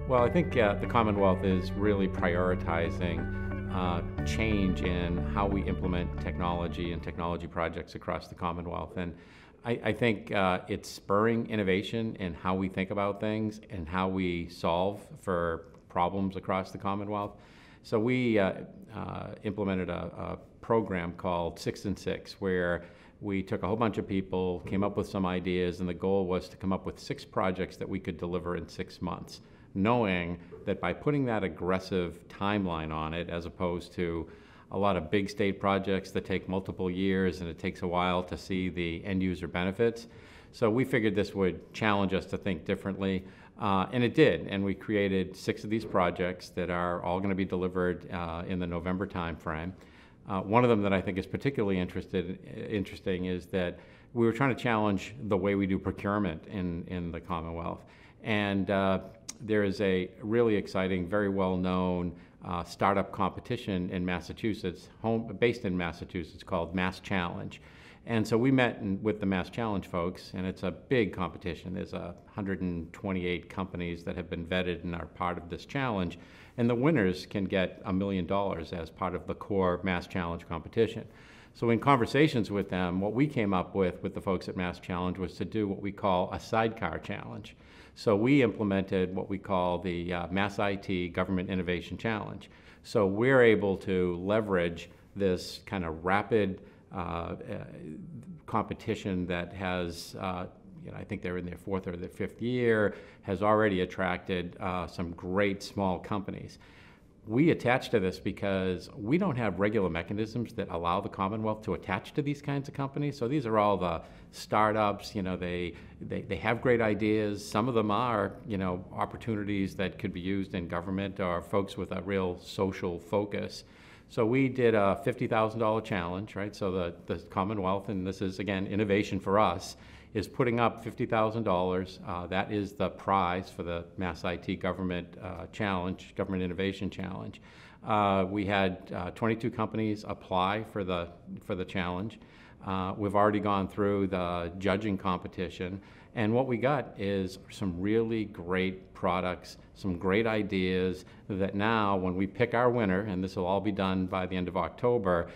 Well, I think the Commonwealth is really prioritizing change in how we implement technology and technology projects across the Commonwealth. And I think it's spurring innovation in how we think about things and how we solve for problems across the Commonwealth. So we implemented a program called 6 and 6, where we took a whole bunch of people, came up with some ideas, and the goal was to come up with 6 projects that we could deliver in 6 months, knowing that by putting that aggressive timeline on it, as opposed to a lot of big state projects that take multiple years and it takes a while to see the end user benefits. So we figured this would challenge us to think differently, and it did. And we created 6 of these projects that are all going to be delivered in the November timeframe. One of them that I think is particularly interesting is that we were trying to challenge the way we do procurement in the Commonwealth. And there is a really exciting, very well-known startup competition in Massachusetts, based in Massachusetts, called Mass Challenge. And so we met with the Mass Challenge folks, and it's a big competition. There's 128 companies that have been vetted and are part of this challenge, and the winners can get $1 million as part of the core Mass Challenge competition. So in conversations with them, what we came up with the folks at Mass Challenge was to do what we call a sidecar challenge. So we implemented what we call the Mass IT Government Innovation Challenge. So we're able to leverage this kind of rapid competition that has, I think they're in their 4th or their 5th year, has already attracted some great small companies. We attach to this because we don't have regular mechanisms that allow the Commonwealth to attach to these kinds of companies. So these are all the startups, they have great ideas. Some of them are, opportunities that could be used in government or folks with a real social focus. So we did a $50,000 challenge, right? So the Commonwealth, and this is, again, innovation for us, is putting up $50,000. That is the prize for the Mass IT Government Challenge, Government Innovation Challenge. We had 22 companies apply for the challenge. We've already gone through the judging competition, and what we got is some really great products, some great ideas that now, when we pick our winner, and this will all be done by the end of October,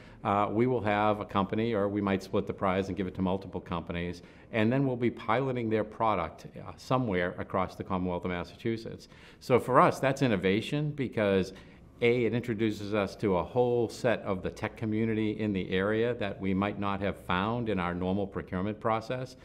we will have a company, or we might split the prize and give it to multiple companies, and then we'll be piloting their product somewhere across the Commonwealth of Massachusetts. So for us, that's innovation because A, it introduces us to a whole set of the tech community in the area that we might not have found in our normal procurement process,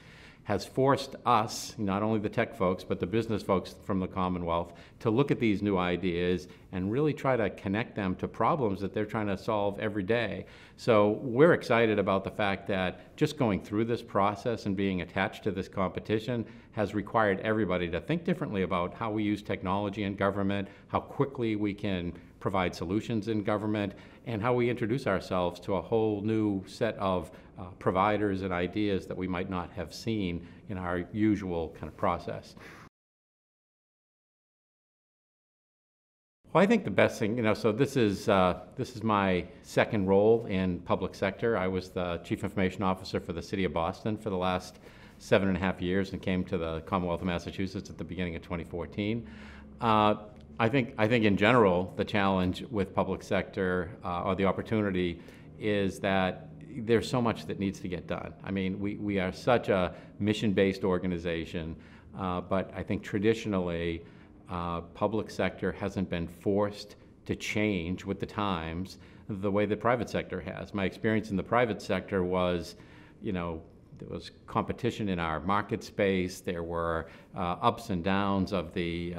has forced us, not only the tech folks, but the business folks from the Commonwealth, to look at these new ideas and really try to connect them to problems that they're trying to solve every day. So we're excited about the fact that just going through this process and being attached to this competition has required everybody to think differently about how we use technology in government, how quickly we can provide solutions in government, and how we introduce ourselves to a whole new set of providers and ideas that we might not have seen in our usual kind of process. Well, I think the best thing, so this is my second role in public sector. I was the Chief Information Officer for the City of Boston for the last 7.5 years and came to the Commonwealth of Massachusetts at the beginning of 2014. I think in general, the challenge with public sector, or the opportunity, is that there's so much that needs to get done. I mean, we are such a mission-based organization, but I think traditionally, public sector hasn't been forced to change with the times the way the private sector has. My experience in the private sector was, there was competition in our market space. There were ups and downs of the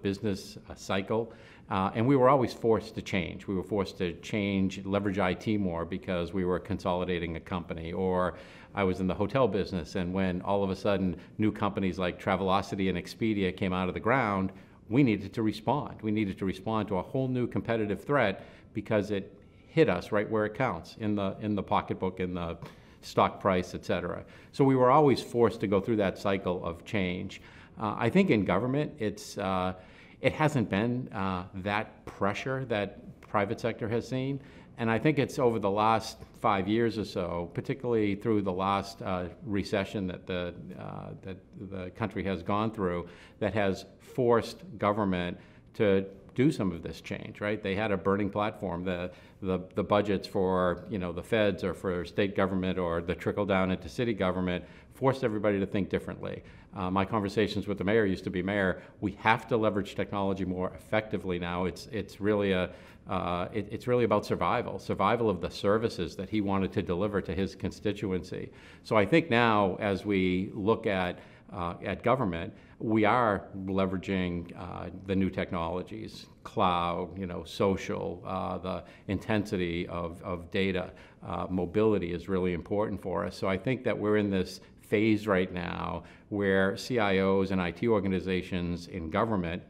business cycle, and we were always forced to change. We were forced to change, leverage IT more because we were consolidating a company. Or I was in the hotel business, and when all of a sudden new companies like Travelocity and Expedia came out of the ground, we needed to respond. We needed to respond to a whole new competitive threat because it hit us right where it counts, in the pocketbook, in the stock price, et cetera. So we were always forced to go through that cycle of change. I think in government, it hasn't been that pressure that private sector has seen. And I think it's over the last 5 years or so, particularly through the last recession that the country has gone through, that has forced government to do some of this change, right? They had a burning platform. The budgets for, the feds or for state government or the trickle down into city government forced everybody to think differently. My conversations with the mayor used to be, Mayor, we have to leverage technology more effectively now. It's really about survival of the services that he wanted to deliver to his constituency. So I think now, as we look at government, we are leveraging the new technologies, cloud, social, the intensity of data. Mobility is really important for us. So I think that we're in this phase right now where CIOs and IT organizations in government,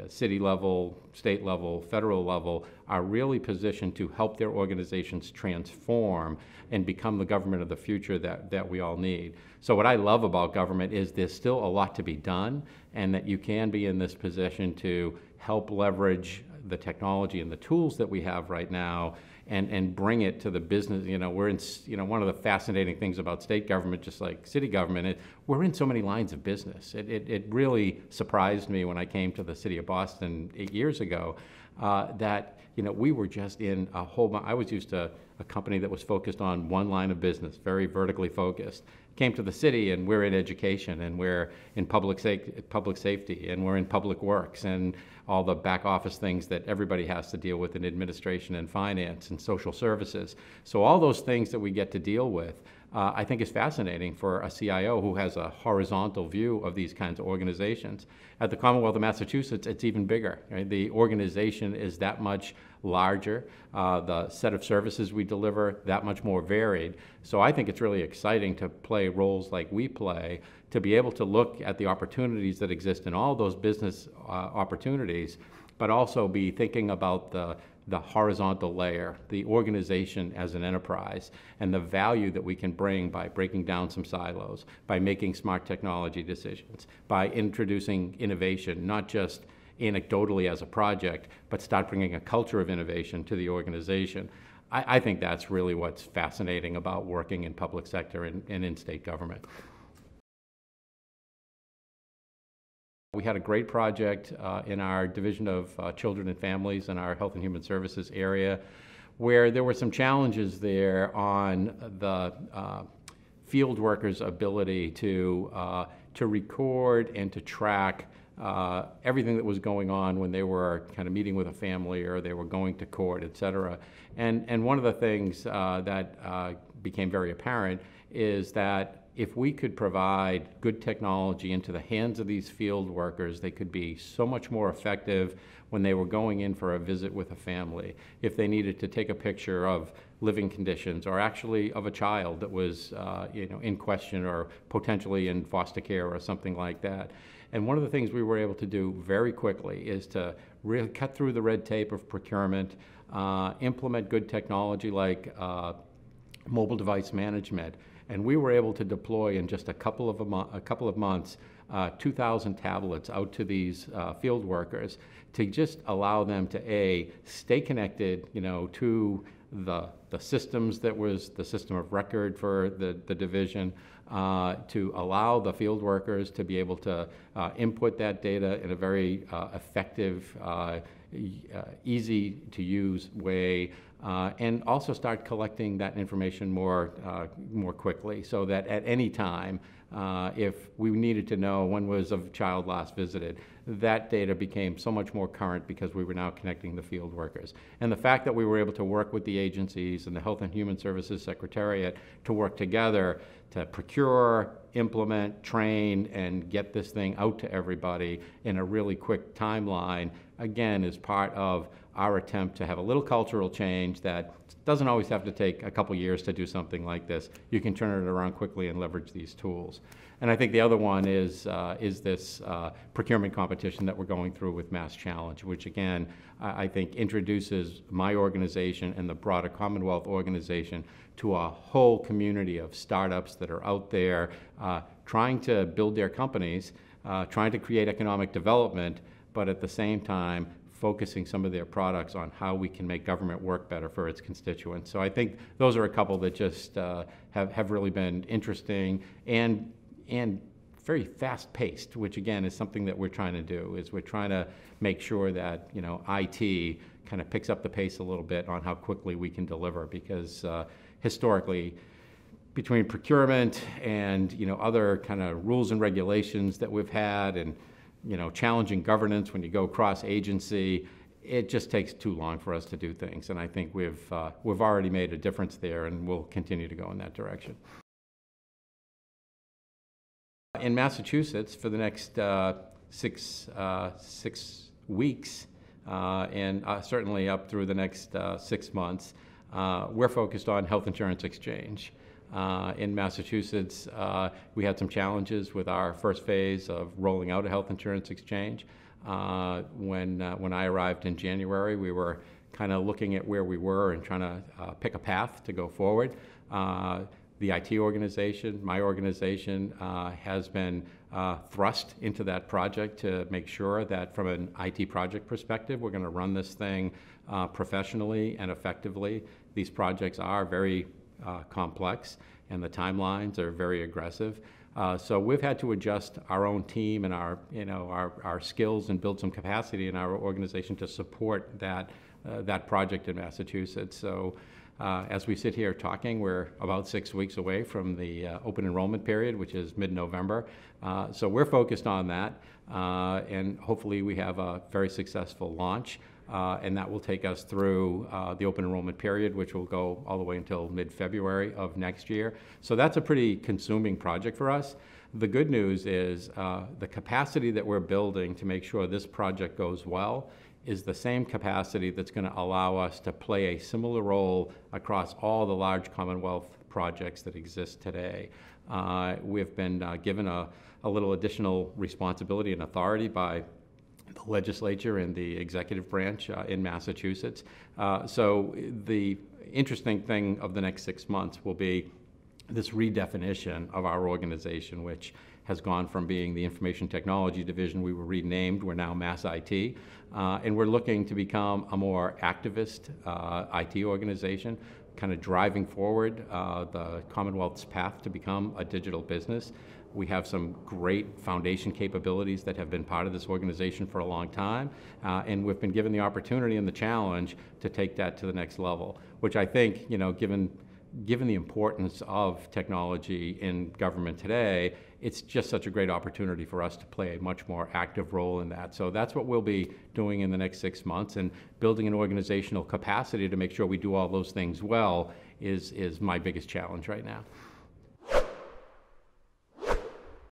city level, state level, federal level, are really positioned to help their organizations transform and become the government of the future that we all need. So what I love about government is there's still a lot to be done, and that you can be in this position to help leverage the technology and the tools that we have right now and bring it to the business. We're in, one of the fascinating things about state government, just like city government, we're in so many lines of business. It really surprised me when I came to the city of Boston 8 years ago that we were just in a whole. I was used to a company that was focused on one line of business, very vertically focused. Came to the city and we're in education, and we're in public safety, and we're in public works, and all the back office things that everybody has to deal with in administration and finance and social services. So all those things that we get to deal with, I think is fascinating for a CIO who has a horizontal view of these kinds of organizations. At the Commonwealth of Massachusetts, it's even bigger. Right? The organization is that much larger. The set of services we deliver, that much more varied. So I think it's really exciting to play roles like we play, to be able to look at the opportunities that exist in all those business opportunities, but also be thinking about the horizontal layer, the organization as an enterprise, and the value that we can bring by breaking down some silos, by making smart technology decisions, by introducing innovation, not just anecdotally as a project, but start bringing a culture of innovation to the organization. I think that's really what's fascinating about working in public sector and in state government. We had a great project in our Division of Children and Families in our Health and Human Services area, where there were some challenges there on the field workers' ability to record and to track everything that was going on when they were kind of meeting with a family or they were going to court, et cetera. And one of the things that became very apparent is that if we could provide good technology into the hands of these field workers, they could be so much more effective when they were going in for a visit with a family. If they needed to take a picture of living conditions, or actually of a child that was in question or potentially in foster care or something like that. And one of the things we were able to do very quickly is to really cut through the red tape of procurement, implement good technology like mobile device management. And we were able to deploy in just a couple of months 2,000 tablets out to these field workers to just allow them to stay connected, to the systems that was the system of record for the division, to allow the field workers to be able to input that data in a very effective, easy to use way, and also start collecting that information more quickly, so that at any time, if we needed to know when was a child last visited, that data became so much more current because we were now connecting the field workers. And the fact that we were able to work with the agencies and the Health and Human Services Secretariat to work together to procure, implement, train, and get this thing out to everybody in a really quick timeline, again, is part of our attempt to have a little cultural change that doesn't always have to take a couple years to do something like this. You can turn it around quickly and leverage these tools. And I think the other one is this procurement competition that we're going through with Mass Challenge, which again, I think introduces my organization and the broader Commonwealth organization to a whole community of startups that are out there trying to build their companies, trying to create economic development, but at the same time focusing some of their products on how we can make government work better for its constituents. So I think those are a couple that just have really been interesting and very fast-paced, which again is something that we're trying to do, is we're trying to make sure that, you know, IT kind of picks up the pace a little bit on how quickly we can deliver, because historically, between procurement and, you know, other kind of rules and regulations that we've had, and, you know, challenging governance when you go cross-agency, it just takes too long for us to do things. And I think we've already made a difference there, and we'll continue to go in that direction. In Massachusetts, for the next 6 weeks, and certainly up through the next 6 months, we're focused on health insurance exchange. In Massachusetts, we had some challenges with our first phase of rolling out a health insurance exchange. When I arrived in January, we were kind of looking at where we were and trying to pick a path to go forward. The IT organization, my organization, has been thrust into that project to make sure that from an IT project perspective, we're going to run this thing professionally and effectively. These projects are very complex, and the timelines are very aggressive. So we've had to adjust our own team and our skills and build some capacity in our organization to support that project in Massachusetts. So as we sit here talking, we're about 6 weeks away from the open enrollment period, which is mid-November. So we're focused on that, and hopefully we have a very successful launch. And that will take us through the open enrollment period, which will go all the way until mid-February of next year. So that's a pretty consuming project for us. The good news is the capacity that we're building to make sure this project goes well is the same capacity that's going to allow us to play a similar role across all the large Commonwealth projects that exist today. We've been given a little additional responsibility and authority by the legislature and the executive branch in Massachusetts. So the interesting thing of the next 6 months will be this redefinition of our organization, which has gone from being the Information Technology Division, we were renamed, we're now Mass IT, and we're looking to become a more activist IT organization, kind of driving forward the Commonwealth's path to become a digital business. We have some great foundation capabilities that have been part of this organization for a long time, and we've been given the opportunity and the challenge to take that to the next level, which I think, you know, given the importance of technology in government today, it's just such a great opportunity for us to play a much more active role in that. So that's what we'll be doing in the next 6 months, and building an organizational capacity to make sure we do all those things well is my biggest challenge right now.